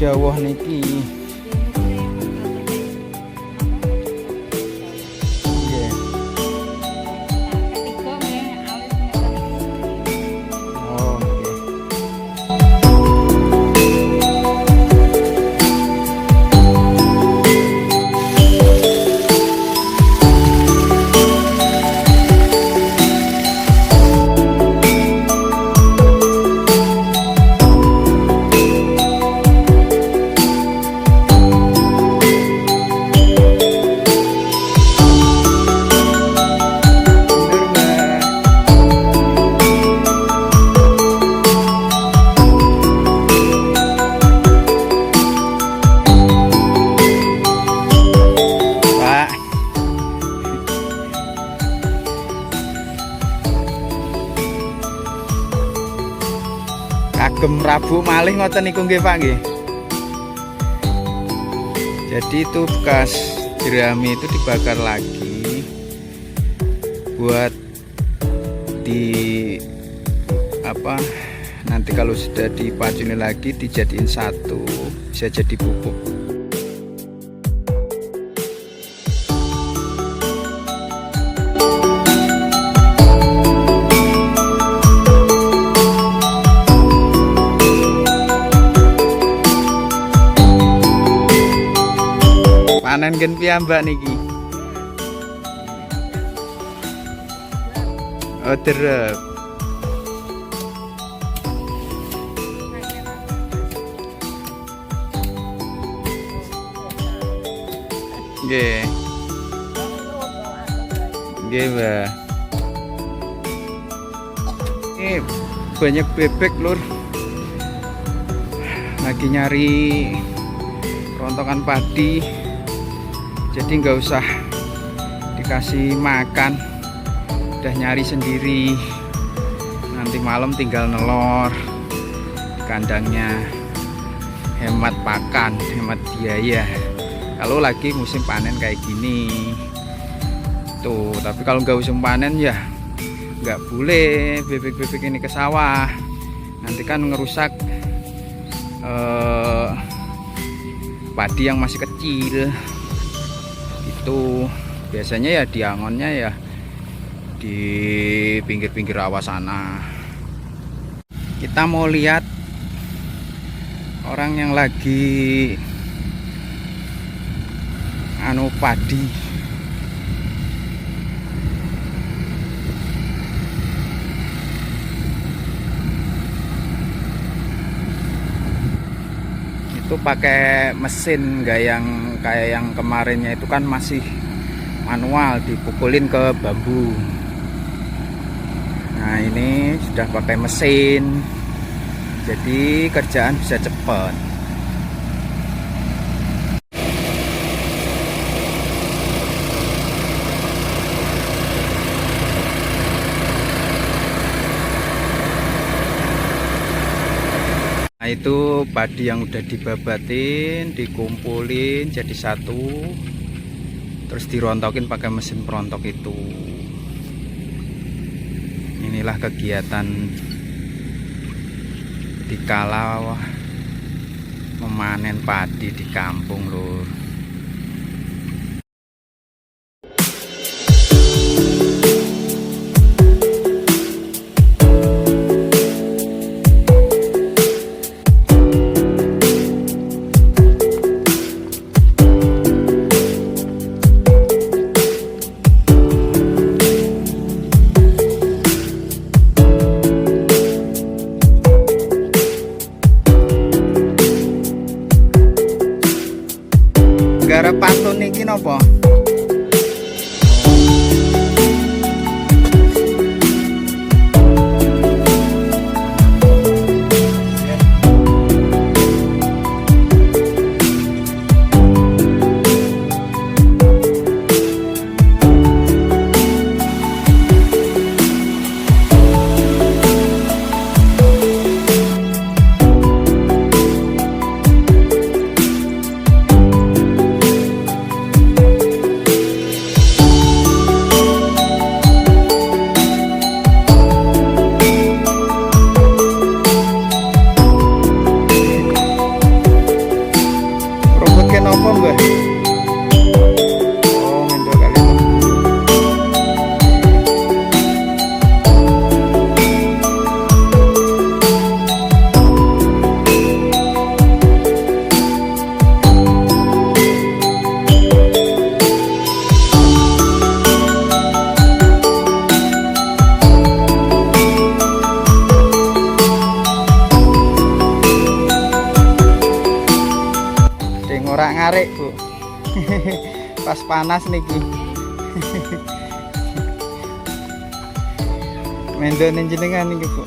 jawah niki. Kagem Rabu malih ngoten niku nggih Pak nggih. Jadi itu bekas jerami itu dibakar lagi buat di apa nanti kalau sudah dipacuni lagi dijadiin satu, bisa jadi pupuk. Panen gen piyambak niki. Oh derep. Nggih. Nggih, Mbak. Ini banyak bebek, Lur. Lagi nyari rontokan padi. Jadi nggak usah dikasih makan, udah nyari sendiri. Nanti malam tinggal nelor di kandangnya, hemat pakan, hemat biaya. Kalau lagi musim panen kayak gini tuh, tapi kalau nggak musim panen ya nggak boleh bebek-bebek ini ke sawah, nanti kan ngerusak padi yang masih kecil. Itu biasanya ya diangonnya ya di pinggir-pinggir rawa sana. Kita mau lihat orang yang lagi anu padi. Itu pakai mesin, nggak yang kayak yang kemarinnya itu kan masih manual, dipukulin ke bambu. Nah ini sudah pakai mesin, jadi kerjaan bisa cepat. Nah itu padi yang udah dibabatin, dikumpulin jadi satu, terus dirontokin pakai mesin perontok itu. Inilah kegiatan dikala memanen padi di kampung, Lur. Gara pantun niki napa? Ora ngarik, Bu. Pas panas niki. Mendone jenengan niki, Bu.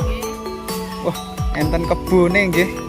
Wah, enten kebune nggih.